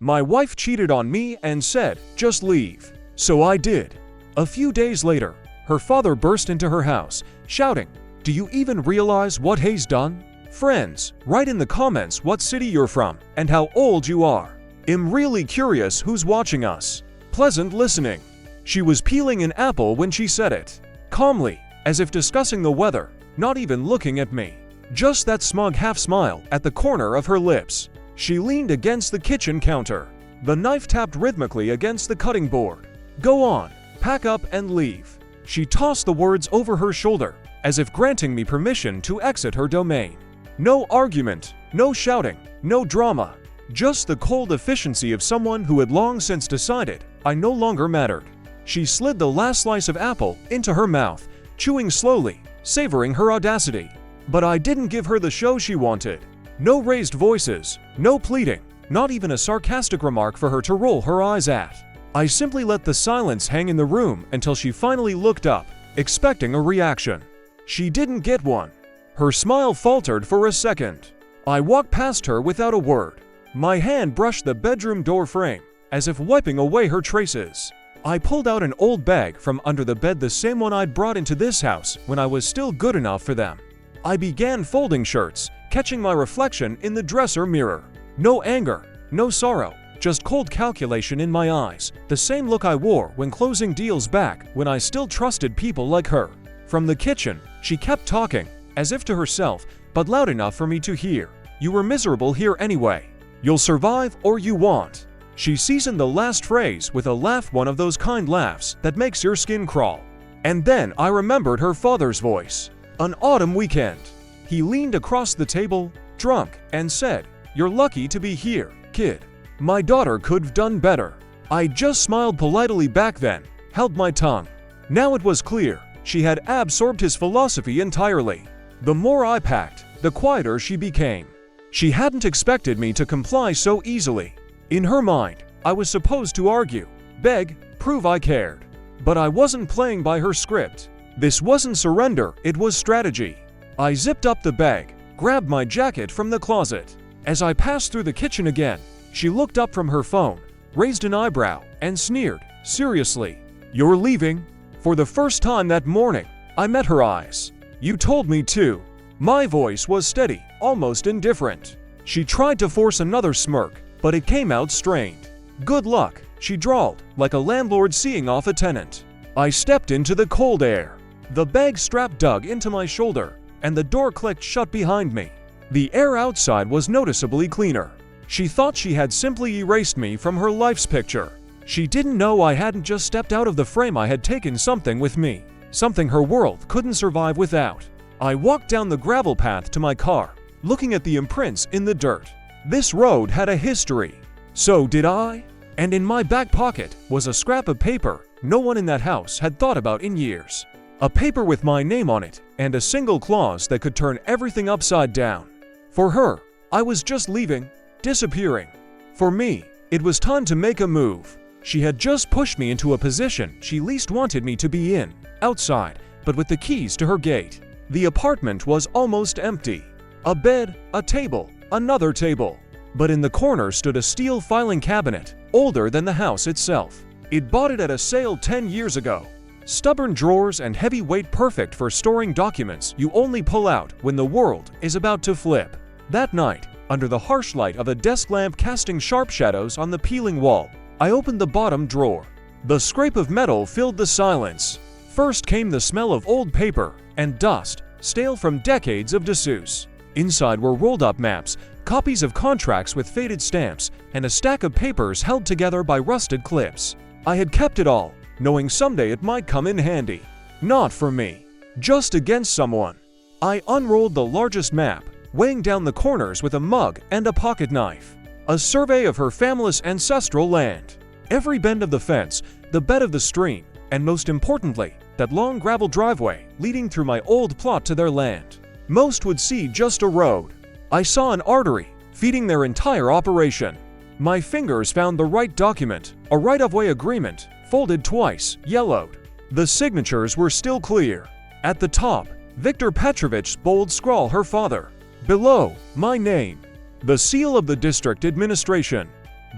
My wife cheated on me and said, just leave. So I did. A few days later, her father burst into her house, shouting, "Do you even realize what he's done?" Friends, write in the comments what city you're from and how old you are. I'm really curious who's watching us. Pleasant listening. She was peeling an apple when she said it. Calmly, as if discussing the weather, not even looking at me. Just that smug half-smile at the corner of her lips. She leaned against the kitchen counter. The knife tapped rhythmically against the cutting board. "Go on, pack up and leave." She tossed the words over her shoulder, as if granting me permission to exit her domain. No argument, no shouting, no drama. Just the cold efficiency of someone who had long since decided I no longer mattered. She slid the last slice of apple into her mouth, chewing slowly, savoring her audacity. But I didn't give her the show she wanted. No raised voices, no pleading, not even a sarcastic remark for her to roll her eyes at. I simply let the silence hang in the room until she finally looked up, expecting a reaction. She didn't get one. Her smile faltered for a second. I walked past her without a word. My hand brushed the bedroom door frame, as if wiping away her traces. I pulled out an old bag from under the bed, the same one I'd brought into this house when I was still good enough for them. I began folding shirts, catching my reflection in the dresser mirror. No anger, no sorrow, just cold calculation in my eyes, the same look I wore when closing deals back when I still trusted people like her. From the kitchen, she kept talking, as if to herself, but loud enough for me to hear. "You were miserable here anyway. You'll survive or you won't." She seasoned the last phrase with a laugh, one of those kind laughs that makes your skin crawl. And then I remembered her father's voice. An autumn weekend. He leaned across the table, drunk, and said, "You're lucky to be here, kid. My daughter could've done better." I just smiled politely back then, held my tongue. Now it was clear, she had absorbed his philosophy entirely. The more I packed, the quieter she became. She hadn't expected me to comply so easily. In her mind, I was supposed to argue, beg, prove I cared. But I wasn't playing by her script. This wasn't surrender, it was strategy. I zipped up the bag, grabbed my jacket from the closet. As I passed through the kitchen again, she looked up from her phone, raised an eyebrow, and sneered, "Seriously? You're leaving?" For the first time that morning, I met her eyes. "You told me to." My voice was steady, almost indifferent. She tried to force another smirk, but it came out strained. "Good luck," she drawled, like a landlord seeing off a tenant. I stepped into the cold air. The bag strap dug into my shoulder, and the door clicked shut behind me. The air outside was noticeably cleaner. She thought she had simply erased me from her life's picture. She didn't know I hadn't just stepped out of the frame, I had taken something with me, something her world couldn't survive without. I walked down the gravel path to my car, looking at the imprints in the dirt. This road had a history. So did I. And in my back pocket was a scrap of paper no one in that house had thought about in years. A paper with my name on it, and a single clause that could turn everything upside down. For her, I was just leaving, disappearing. For me, it was time to make a move. She had just pushed me into a position she least wanted me to be in, outside, but with the keys to her gate. The apartment was almost empty. A bed, a table, another table. But in the corner stood a steel filing cabinet, older than the house itself. It bought it at a sale 10 years ago. Stubborn drawers and heavy weight, perfect for storing documents you only pull out when the world is about to flip. That night, under the harsh light of a desk lamp casting sharp shadows on the peeling wall, I opened the bottom drawer. The scrape of metal filled the silence. First came the smell of old paper and dust, stale from decades of disuse. Inside were rolled-up maps, copies of contracts with faded stamps, and a stack of papers held together by rusted clips. I had kept it all, knowing someday it might come in handy. Not for me, just against someone. I unrolled the largest map, weighing down the corners with a mug and a pocket knife. A survey of her family's ancestral land. Every bend of the fence, the bed of the stream, and most importantly, that long gravel driveway leading through my old plot to their land. Most would see just a road. I saw an artery feeding their entire operation. My fingers found the right document, a right-of-way agreement, folded twice, yellowed. The signatures were still clear. At the top, Viktor Petrovich's bold scrawl, her father. Below, my name. The seal of the district administration.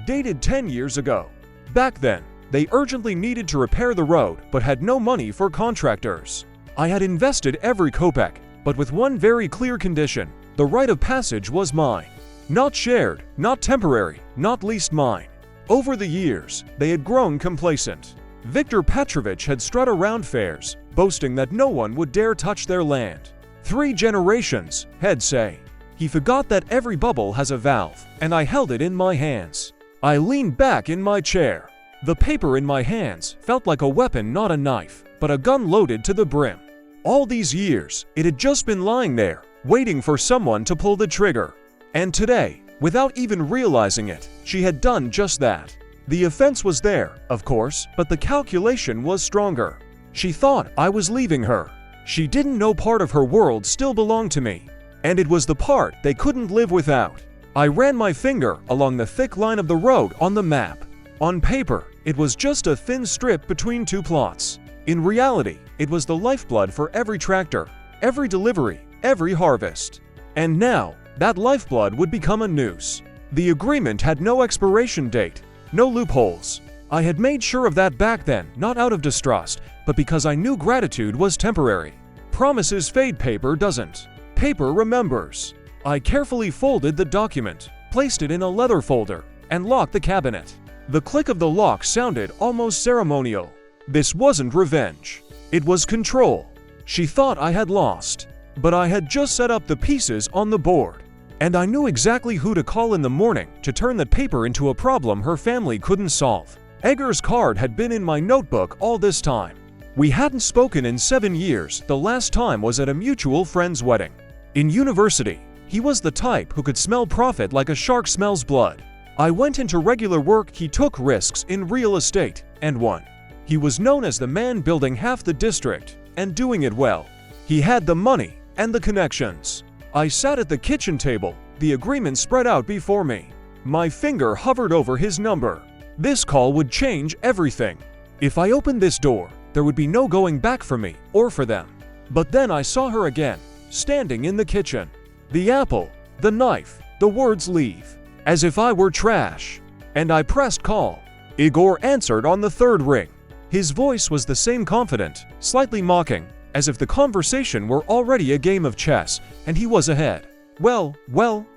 dated 10 years ago. Back then, they urgently needed to repair the road but had no money for contractors. I had invested every kopeck, but with one very clear condition: the right of passage was mine. Not shared, not temporary, not leased mine. Over the years, they had grown complacent. Viktor Petrovich had strut around fairs, boasting that no one would dare touch their land. 3 generations, he'd say. He forgot that every bubble has a valve, and I held it in my hands. I leaned back in my chair. The paper in my hands felt like a weapon, not a knife, but a gun loaded to the brim. All these years, it had just been lying there, waiting for someone to pull the trigger. And today, without even realizing it, she had done just that. The offense was there, of course, but the calculation was stronger. She thought I was leaving her. She didn't know part of her world still belonged to me, and it was the part they couldn't live without. I ran my finger along the thick line of the road on the map. On paper, it was just a thin strip between 2 plots. In reality, it was the lifeblood for every tractor, every delivery, every harvest. And now, that lifeblood would become a noose. The agreement had no expiration date, no loopholes. I had made sure of that back then, not out of distrust, but because I knew gratitude was temporary. Promises fade, paper doesn't. Paper remembers. I carefully folded the document, placed it in a leather folder, and locked the cabinet. The click of the lock sounded almost ceremonial. This wasn't revenge. It was control. She thought I had lost, but I had just set up the pieces on the board. And I knew exactly who to call in the morning to turn the paper into a problem her family couldn't solve. Egger's card had been in my notebook all this time. We hadn't spoken in 7 years. The last time was at a mutual friend's wedding. In university, he was the type who could smell profit like a shark smells blood. I went into regular work. He took risks in real estate and won. He was known as the man building half the district and doing it well. He had the money and the connections. I sat at the kitchen table, the agreement spread out before me. My finger hovered over his number. This call would change everything. If I opened this door, there would be no going back for me or for them. But then I saw her again, standing in the kitchen. The apple, the knife, the words leave, as if I were trash. And I pressed call. Igor answered on the 3rd ring. His voice was the same, confident, slightly mocking, as if the conversation were already a game of chess, and he was ahead. Well,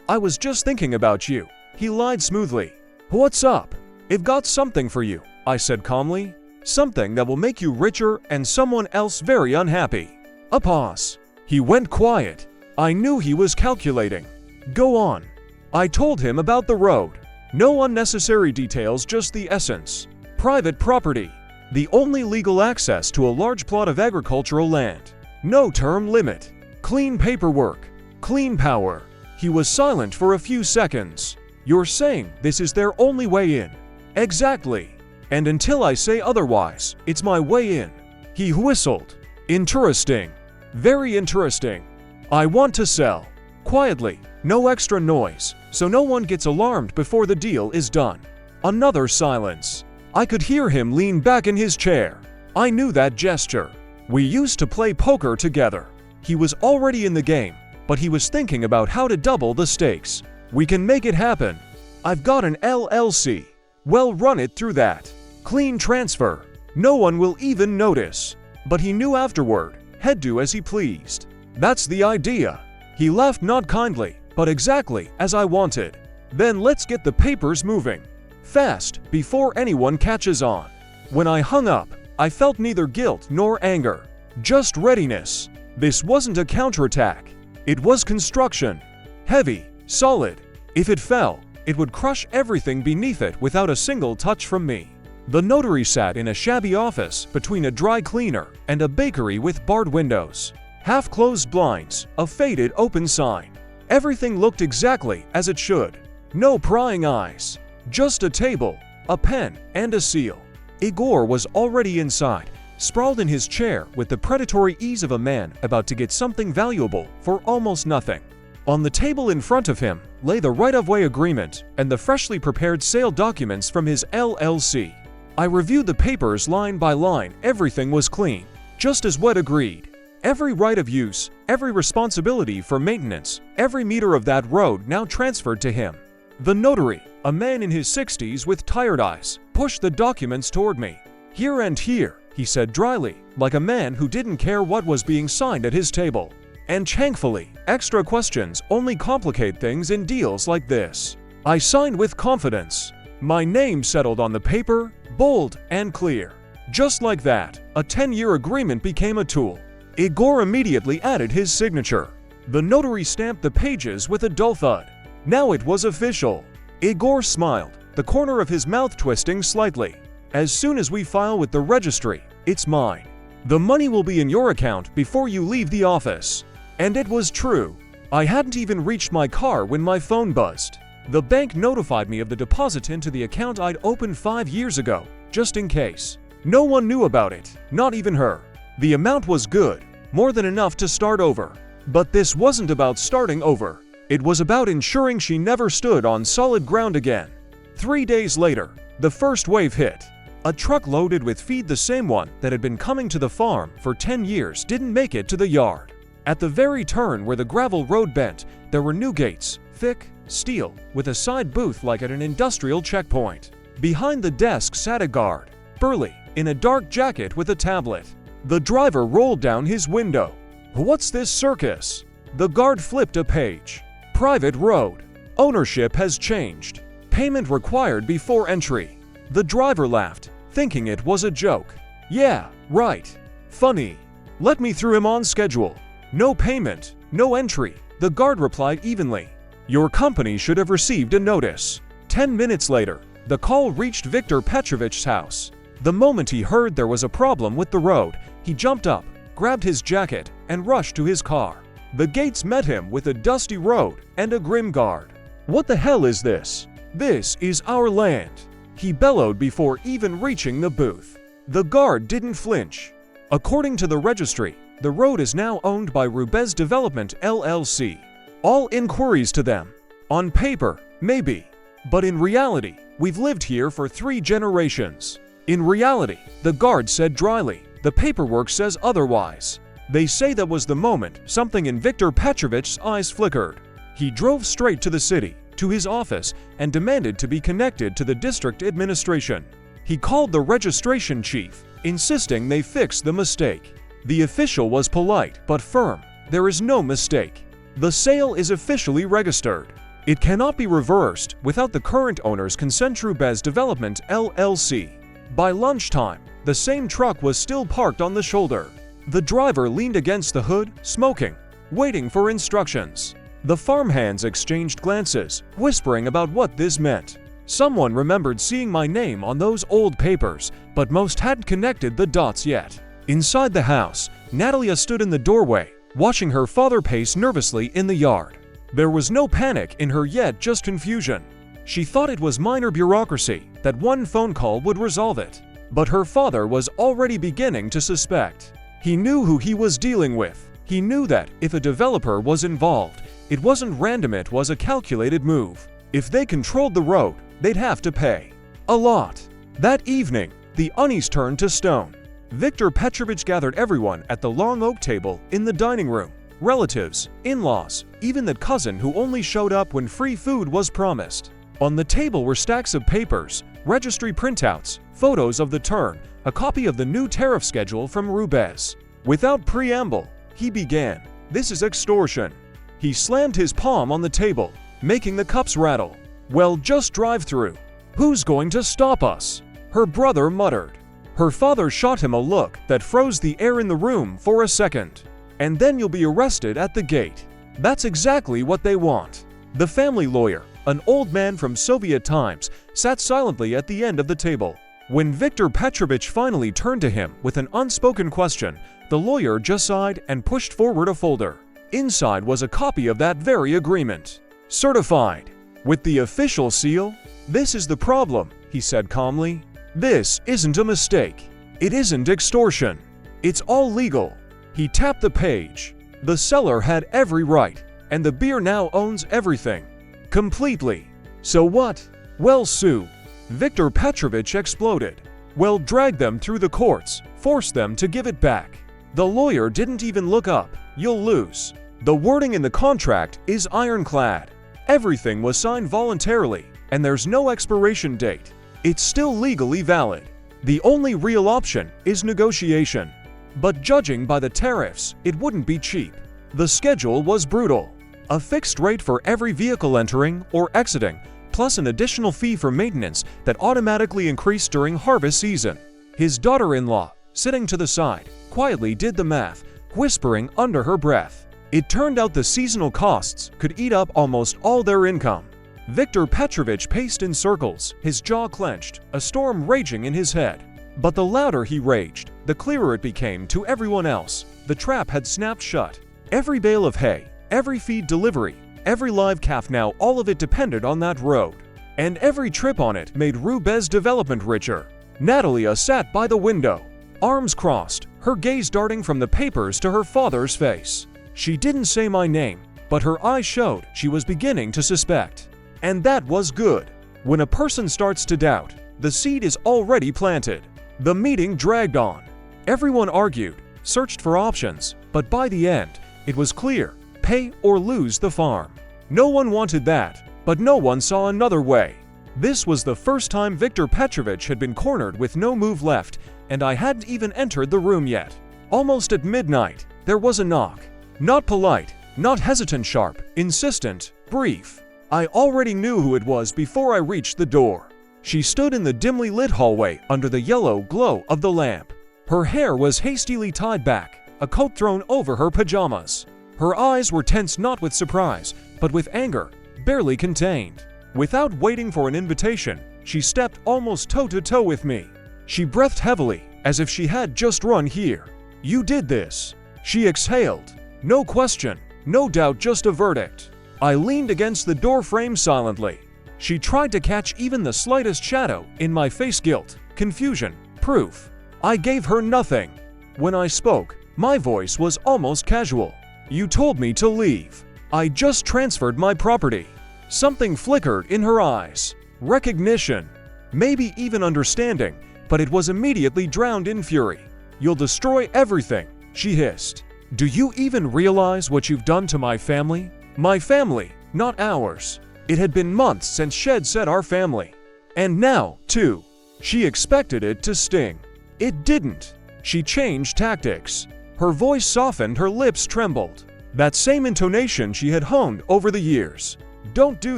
I was just thinking about you. He lied smoothly. What's up? I've got something for you, I said calmly. Something that will make you richer and someone else very unhappy. A pause. He went quiet. I knew he was calculating. Go on. I told him about the road. No unnecessary details, just the essence. Private property. The only legal access to a large plot of agricultural land. No term limit. Clean paperwork. Clean power. He was silent for a few seconds. You're saying this is their only way in? Exactly. And until I say otherwise, it's my way in. He whistled. Interesting. Very interesting. I want to sell. Quietly, no extra noise, so no one gets alarmed before the deal is done. Another silence. I could hear him lean back in his chair. I knew that gesture. We used to play poker together. He was already in the game, but he was thinking about how to double the stakes. We can make it happen. I've got an LLC. Well, run it through that. Clean transfer. No one will even notice. But he knew afterward, he'd do as he pleased. That's the idea. He laughed, not kindly, but exactly as I wanted. Then let's get the papers moving. Fast, before anyone catches on. When I hung up, I felt neither guilt nor anger. Just readiness. This wasn't a counterattack. It was construction. Heavy, solid. If it fell, it would crush everything beneath it without a single touch from me. The notary sat in a shabby office between a dry cleaner and a bakery with barred windows. Half-closed blinds, a faded open sign. Everything looked exactly as it should. No prying eyes. Just a table, a pen, and a seal. Igor was already inside, sprawled in his chair with the predatory ease of a man about to get something valuable for almost nothing. On the table in front of him lay the right-of-way agreement and the freshly prepared sale documents from his LLC. I reviewed the papers line by line. Everything was clean, just as we'd agreed. Every right of use, every responsibility for maintenance, every meter of that road now transferred to him. The notary, A man in his 60s with tired eyes pushed the documents toward me. "Here and here," he said dryly, like a man who didn't care what was being signed at his table. And thankfully, extra questions only complicate things in deals like this. I signed with confidence. My name settled on the paper, bold and clear. Just like that, a 10-year agreement became a tool. Igor immediately added his signature. The notary stamped the pages with a dull thud. Now it was official. Igor smiled, the corner of his mouth twisting slightly. "As soon as we file with the registry, it's mine. The money will be in your account before you leave the office." And it was true. I hadn't even reached my car when my phone buzzed. The bank notified me of the deposit into the account I'd opened 5 years ago, just in case. No one knew about it, not even her. The amount was good, more than enough to start over. But this wasn't about starting over. It was about ensuring she never stood on solid ground again. 3 days later, the first wave hit. A truck loaded with feed, the same one that had been coming to the farm for 10 years, didn't make it to the yard. At the very turn where the gravel road bent, there were new gates, thick, steel, with a side booth like at an industrial checkpoint. Behind the desk sat a guard, burly, in a dark jacket with a tablet. The driver rolled down his window. "What's this circus?" The guard flipped a page. "Private road. Ownership has changed. Payment required before entry." The driver laughed, thinking it was a joke. "Yeah, right. Funny. Let me through him on schedule. No payment, no entry," the guard replied evenly. "Your company should have received a notice." 10 minutes later, the call reached Viktor Petrovich's house. The moment he heard there was a problem with the road, he jumped up, grabbed his jacket, and rushed to his car. The gates met him with a dusty road and a grim guard. "What the hell is this? This is our land," he bellowed before even reaching the booth. The guard didn't flinch. According to the registry, the road is now owned by Rubez Development LLC. All inquiries to them. On paper, maybe. But in reality, we've lived here for 3 generations. In reality, the guard said dryly, the paperwork says otherwise. They say that was the moment something in Viktor Petrovich's eyes flickered. He drove straight to the city, to his office, and demanded to be connected to the district administration. He called the registration chief, insisting they fix the mistake. The official was polite but firm. "There is no mistake. The sale is officially registered. It cannot be reversed without the current owner's consent. Rubez Development LLC." By lunchtime, the same truck was still parked on the shoulder. The driver leaned against the hood, smoking, waiting for instructions. The farmhands exchanged glances, whispering about what this meant. Someone remembered seeing my name on those old papers, but most hadn't connected the dots yet. Inside the house, Natalia stood in the doorway, watching her father pace nervously in the yard. There was no panic in her yet, just confusion. She thought it was minor bureaucracy, that one phone call would resolve it. But her father was already beginning to suspect. He knew who he was dealing with. He knew that if a developer was involved, it wasn't random, it was a calculated move. If they controlled the road, they'd have to pay a lot. That evening, the unease turned to stone. Viktor Petrovich gathered everyone at the long oak table in the dining room. Relatives, in-laws, even that cousin who only showed up when free food was promised. On the table were stacks of papers, registry printouts, photos of the turn, a copy of the new tariff schedule from Rubez. Without preamble, he began, "This is extortion." He slammed his palm on the table, making the cups rattle. "Well, just drive through. Who's going to stop us?" her brother muttered. Her father shot him a look that froze the air in the room for a second. "And then you'll be arrested at the gate. That's exactly what they want." The family lawyer, an old man from Soviet times, sat silently at the end of the table. When Viktor Petrovich finally turned to him with an unspoken question, the lawyer just sighed and pushed forward a folder. Inside was a copy of that very agreement, certified with the official seal. "This is the problem," he said calmly. "This isn't a mistake. It isn't extortion. It's all legal." He tapped the page. The seller had every right, and the beer now owns everything. Completely. So what? Well, sue. Viktor Petrovich exploded. Well, drag them through the courts, force them to give it back. The lawyer didn't even look up. "You'll lose. The wording in the contract is ironclad." Everything was signed voluntarily, and there's no expiration date. It's still legally valid. The only real option is negotiation. But judging by the tariffs, it wouldn't be cheap. The schedule was brutal. A fixed rate for every vehicle entering or exiting, plus an additional fee for maintenance that automatically increased during harvest season. His daughter-in-law, sitting to the side, quietly did the math, whispering under her breath. It turned out the seasonal costs could eat up almost all their income. Viktor Petrovich paced in circles, his jaw clenched, a storm raging in his head. But the louder he raged, the clearer it became to everyone else. The trap had snapped shut. Every bale of hay, every feed delivery, every live calf, now all of it depended on that road. And every trip on it made Rubez's development richer. Natalia sat by the window, arms crossed, her gaze darting from the papers to her father's face. She didn't say my name, but her eyes showed she was beginning to suspect. And that was good. When a person starts to doubt, the seed is already planted. The meeting dragged on. Everyone argued, searched for options, but by the end, it was clear: pay or lose the farm. No one wanted that, but no one saw another way. This was the first time Viktor Petrovich had been cornered with no move left, and I hadn't even entered the room yet. Almost at midnight, there was a knock. Not polite, not hesitant, sharp, insistent, brief. I already knew who it was before I reached the door. She stood in the dimly lit hallway under the yellow glow of the lamp. Her hair was hastily tied back, a coat thrown over her pajamas. Her eyes were tense not with surprise, but with anger, barely contained. Without waiting for an invitation, she stepped almost toe-to-toe with me. She breathed heavily, as if she had just run here. "You did this," she exhaled. No question, no doubt, just a verdict. I leaned against the door frame silently. She tried to catch even the slightest shadow in my face: guilt, confusion, proof. I gave her nothing. When I spoke, my voice was almost casual. "You told me to leave. I just transferred my property." Something flickered in her eyes. Recognition. Maybe even understanding, but it was immediately drowned in fury. "You'll destroy everything," she hissed. "Do you even realize what you've done to my family? My family, not ours." It had been months since she'd said our family. And now, too. She expected it to sting. It didn't. She changed tactics. Her voice softened, her lips trembled. That same intonation she had honed over the years. "Don't do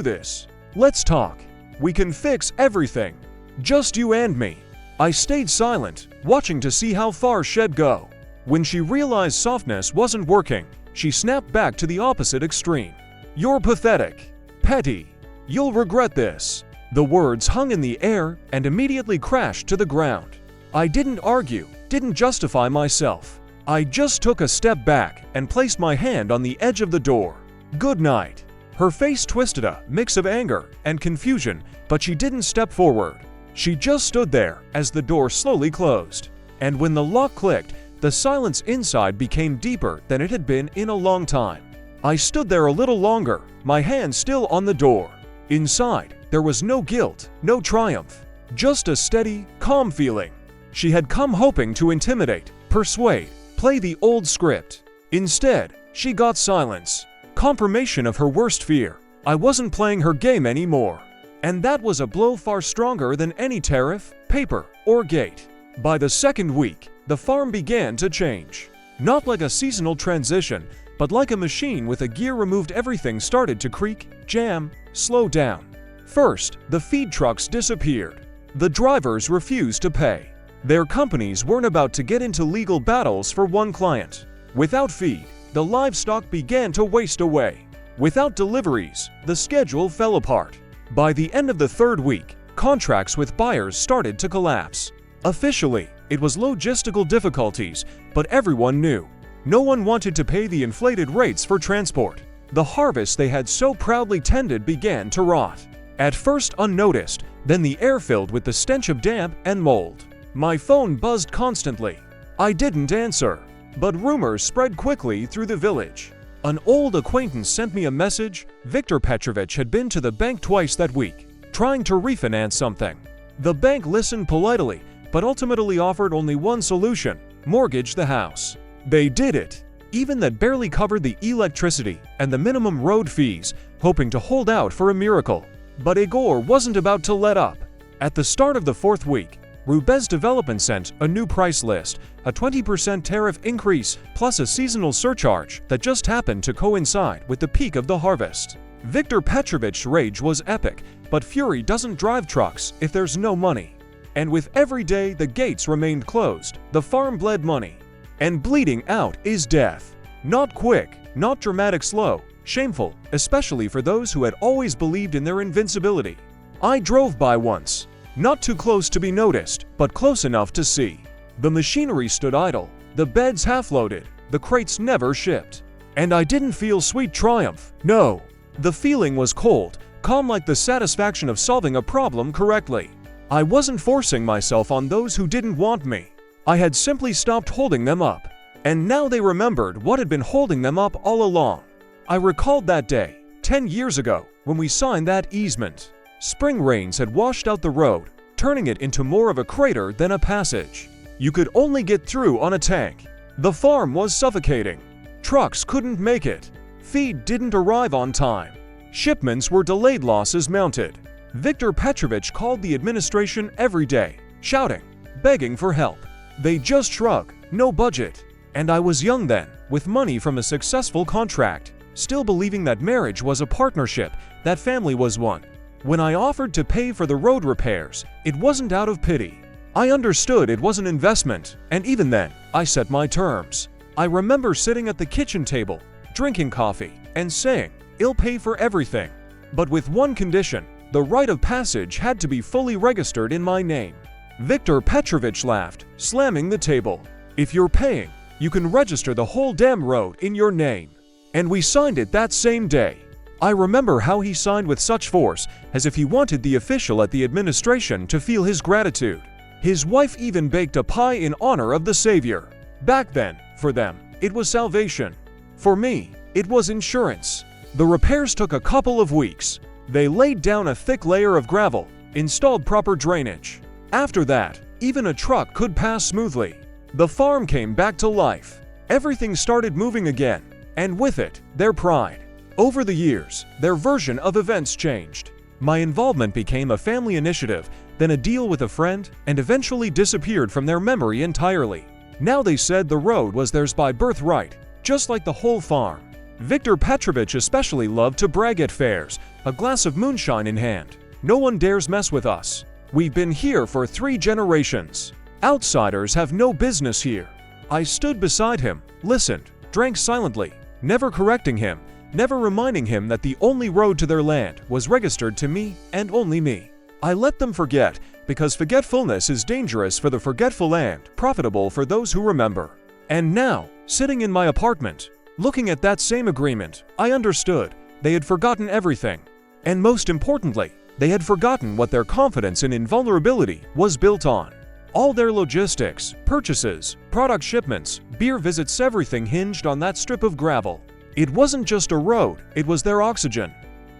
this. Let's talk. We can fix everything. Just you and me." I stayed silent, watching to see how far she'd go. When she realized softness wasn't working, she snapped back to the opposite extreme. "You're pathetic. Petty. You'll regret this." The words hung in the air and immediately crashed to the ground. I didn't argue, didn't justify myself. I just took a step back and placed my hand on the edge of the door. "Good night." Her face twisted, a mix of anger and confusion, but she didn't step forward. She just stood there as the door slowly closed. And when the lock clicked, the silence inside became deeper than it had been in a long time. I stood there a little longer, my hand still on the door. Inside, there was no guilt, no triumph, just a steady, calm feeling. She had come hoping to intimidate, persuade, play the old script. Instead, she got silence, confirmation of her worst fear. I wasn't playing her game anymore. And that was a blow far stronger than any tariff, paper, or gate. By the second week, the farm began to change. Not like a seasonal transition, but like a machine with a gear removed. Everything started to creak, jam, slow down. First, the feed trucks disappeared. The drivers refused to pay. Their companies weren't about to get into legal battles for one client. Without feed, the livestock began to waste away. Without deliveries, the schedule fell apart. By the end of the third week, contracts with buyers started to collapse. Officially, it was logistical difficulties, but everyone knew. No one wanted to pay the inflated rates for transport. The harvest they had so proudly tended began to rot. At first unnoticed, then the air filled with the stench of damp and mold. My phone buzzed constantly. I didn't answer, but rumors spread quickly through the village. An old acquaintance sent me a message. Viktor Petrovich had been to the bank twice that week, trying to refinance something. The bank listened politely, but ultimately offered only one solution: mortgage the house. They did it. Even that barely covered the electricity and the minimum road fees, hoping to hold out for a miracle. But Igor wasn't about to let up. At the start of the 4th week, Rubez Development sent a new price list, a 20% tariff increase plus a seasonal surcharge that just happened to coincide with the peak of the harvest. Viktor Petrovich's rage was epic, but fury doesn't drive trucks if there's no money. And with every day the gates remained closed, the farm bled money. And bleeding out is death. Not quick, not dramatic slow, shameful, especially for those who had always believed in their invincibility. I drove by once. Not too close to be noticed, but close enough to see. The machinery stood idle, the beds half-loaded, the crates never shipped. And I didn't feel sweet triumph, no. The feeling was cold, calm like the satisfaction of solving a problem correctly. I wasn't forcing myself on those who didn't want me. I had simply stopped holding them up. And now they remembered what had been holding them up all along. I recalled that day, 10 years ago, when we signed that easement. Spring rains had washed out the road, turning it into more of a crater than a passage. You could only get through on a tank. The farm was suffocating. Trucks couldn't make it. Feed didn't arrive on time. Shipments were delayed, losses mounted. Viktor Petrovich called the administration every day, shouting, begging for help. They just shrug, no budget. And I was young then, with money from a successful contract, still believing that marriage was a partnership, that family was one. When I offered to pay for the road repairs, it wasn't out of pity. I understood it was an investment, and even then, I set my terms. I remember sitting at the kitchen table, drinking coffee, and saying, "I'll pay for everything." But with one condition, the right of passage had to be fully registered in my name. Viktor Petrovich laughed, slamming the table. "If you're paying, you can register the whole damn road in your name." And we signed it that same day. I remember how he signed with such force, as if he wanted the official at the administration to feel his gratitude. His wife even baked a pie in honor of the savior. Back then, for them, it was salvation. For me, it was insurance. The repairs took a couple of weeks. They laid down a thick layer of gravel, installed proper drainage. After that, even a truck could pass smoothly. The farm came back to life. Everything started moving again, and with it, their pride. Over the years, their version of events changed. My involvement became a family initiative, then a deal with a friend, and eventually disappeared from their memory entirely. Now they said the road was theirs by birthright, just like the whole farm. Viktor Petrovich especially loved to brag at fairs, a glass of moonshine in hand. "No one dares mess with us. We've been here for 3 generations. Outsiders have no business here." I stood beside him, listened, drank silently, never correcting him, never reminding him that the only road to their land was registered to me and only me. I let them forget, because forgetfulness is dangerous for the forgetful and profitable for those who remember. And now, sitting in my apartment, looking at that same agreement, I understood they had forgotten everything. And most importantly, they had forgotten what their confidence in invulnerability was built on. All their logistics, purchases, product shipments, beer visits, everything hinged on that strip of gravel. It wasn't just a road, it was their oxygen.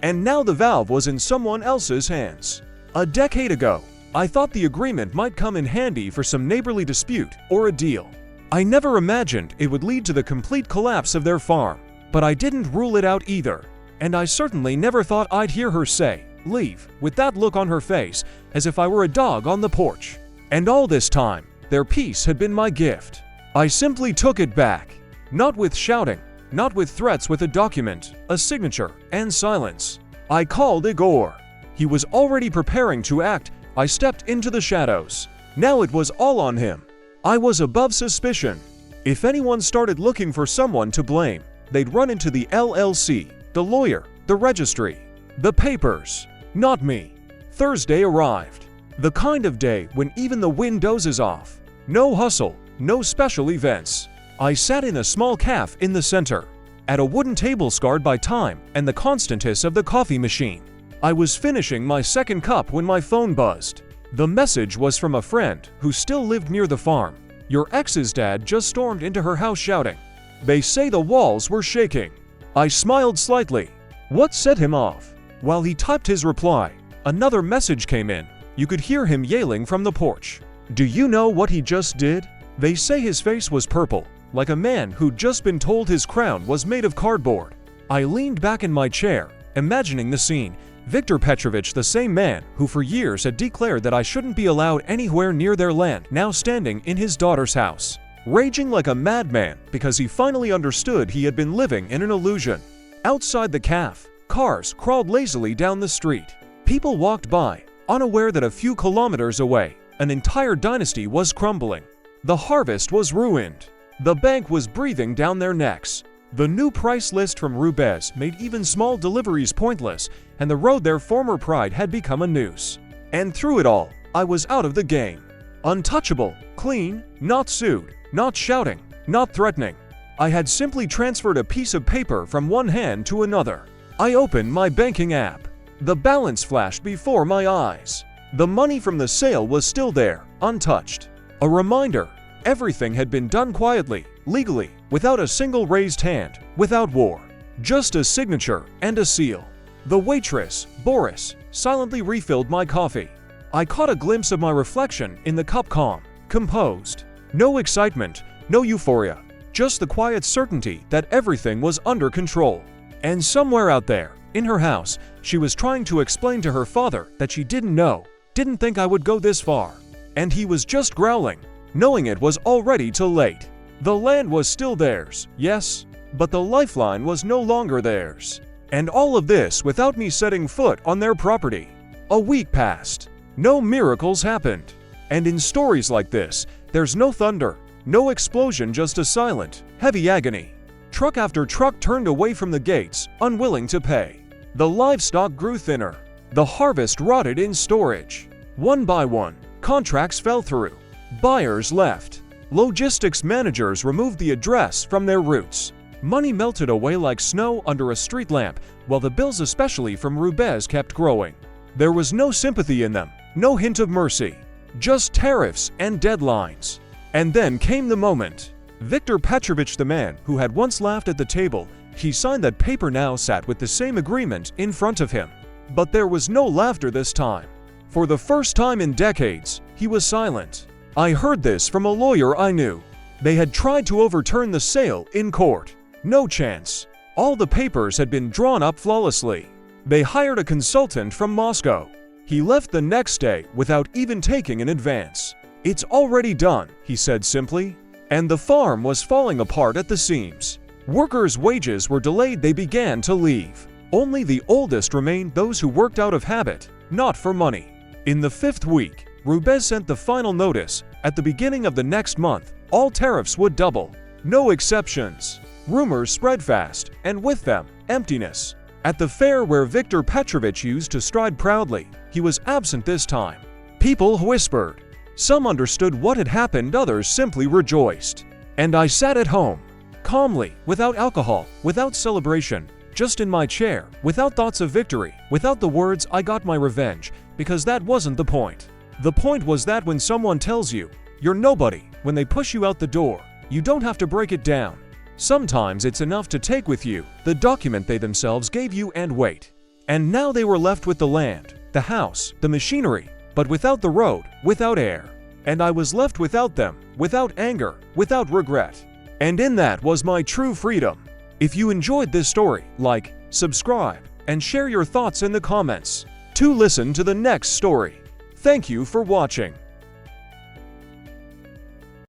And now the valve was in someone else's hands. A decade ago, I thought the agreement might come in handy for some neighborly dispute or a deal. I never imagined it would lead to the complete collapse of their farm, but I didn't rule it out either. And I certainly never thought I'd hear her say, "Leave," with that look on her face, as if I were a dog on the porch. And all this time, their peace had been my gift. I simply took it back. Not with shouting, not with threats, with a document, a signature, and silence. I called Igor. He was already preparing to act. I stepped into the shadows. Now it was all on him. I was above suspicion. If anyone started looking for someone to blame, they'd run into the LLC, the lawyer, the registry, the papers. Not me. Thursday arrived. The kind of day when even the wind dozes off. No hustle, no special events. I sat in a small cafe in the center, at a wooden table scarred by time and the constant hiss of the coffee machine. I was finishing my second cup when my phone buzzed. The message was from a friend who still lived near the farm. "Your ex's dad just stormed into her house shouting. They say the walls were shaking." I smiled slightly. What set him off? While he typed his reply, another message came in. You could hear him yelling from the porch. "Do you know what he just did?" They say his face was purple, like a man who'd just been told his crown was made of cardboard. I leaned back in my chair, imagining the scene, Viktor Petrovich, the same man who for years had declared that I shouldn't be allowed anywhere near their land, now standing in his daughter's house, raging like a madman because he finally understood he had been living in an illusion. Outside the cafe, cars crawled lazily down the street. People walked by, unaware that a few kilometers away, an entire dynasty was crumbling. The harvest was ruined. The bank was breathing down their necks. The new price list from Rubez made even small deliveries pointless, and the road their former pride had become a noose. And through it all, I was out of the game. Untouchable, clean, not sued, not shouting, not threatening. I had simply transferred a piece of paper from one hand to another. I opened my banking app. The balance flashed before my eyes. The money from the sale was still there, untouched. A reminder, everything had been done quietly, legally, without a single raised hand, without war. Just a signature and a seal. The waitress, Boris, silently refilled my coffee. I caught a glimpse of my reflection in the cup, calm, composed. No excitement, no euphoria, just the quiet certainty that everything was under control. And somewhere out there, in her house, she was trying to explain to her father that she didn't know, didn't think I would go this far. And he was just growling, knowing it was already too late. The land was still theirs, yes, but the lifeline was no longer theirs. And all of this without me setting foot on their property. A week passed. No miracles happened. And in stories like this, there's no thunder, no explosion, just a silent, heavy agony. Truck after truck turned away from the gates, unwilling to pay. The livestock grew thinner. The harvest rotted in storage. One by one, contracts fell through. Buyers left. Logistics managers removed the address from their roots. Money melted away like snow under a street lamp, while the bills, especially from Rubez, kept growing. There was no sympathy in them, no hint of mercy, just tariffs and deadlines. And then came the moment. Viktor Petrovich, the man who had once laughed at the table, he signed that paper, now sat with the same agreement in front of him. But there was no laughter this time. For the first time in decades, he was silent. I heard this from a lawyer I knew. They had tried to overturn the sale in court. No chance. All the papers had been drawn up flawlessly. They hired a consultant from Moscow. He left the next day without even taking an advance. "It's already done," he said simply. And the farm was falling apart at the seams. Workers' wages were delayed, they began to leave. Only the oldest remained, those who worked out of habit, not for money. In the 5th week, Rubez sent the final notice. At the beginning of the next month, all tariffs would double. No exceptions. Rumors spread fast, and with them, emptiness. At the fair where Viktor Petrovich used to stride proudly, he was absent this time. People whispered. Some understood what had happened, others simply rejoiced. And I sat at home, calmly, without alcohol, without celebration, just in my chair, without thoughts of victory, without the words "I got my revenge," because that wasn't the point. The point was that when someone tells you you're nobody, when they push you out the door, you don't have to break it down. Sometimes it's enough to take with you the document they themselves gave you and wait. And now they were left with the land, the house, the machinery, but without the road, without air. And I was left without them, without anger, without regret. And in that was my true freedom. If you enjoyed this story, like, subscribe, and share your thoughts in the comments. To listen to the next story. Thank you for watching.